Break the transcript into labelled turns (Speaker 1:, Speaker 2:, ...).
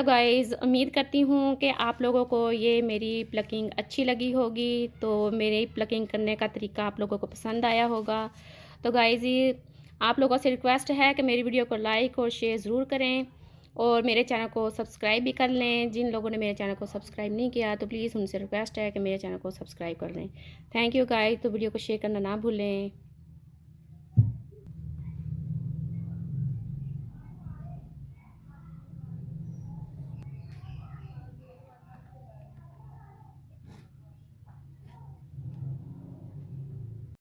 Speaker 1: गाइज़, उम्मीद करती हूँ कि आप लोगों को ये मेरी प्लकिंग अच्छी लगी होगी, तो मेरी प्लकिंग करने का तरीका आप लोगों को पसंद आया होगा। तो गाइज़ ये आप लोगों से रिक्वेस्ट है कि मेरी वीडियो को लाइक और शेयर ज़रूर करें और मेरे चैनल को सब्सक्राइब भी कर लें। जिन लोगों ने मेरे चैनल को सब्सक्राइब नहीं किया तो प्लीज़ उनसे रिक्वेस्ट है कि मेरे चैनल को सब्सक्राइब कर लें। थैंक यू गाइज़, तो वीडियो को शेयर करना ना भूलें।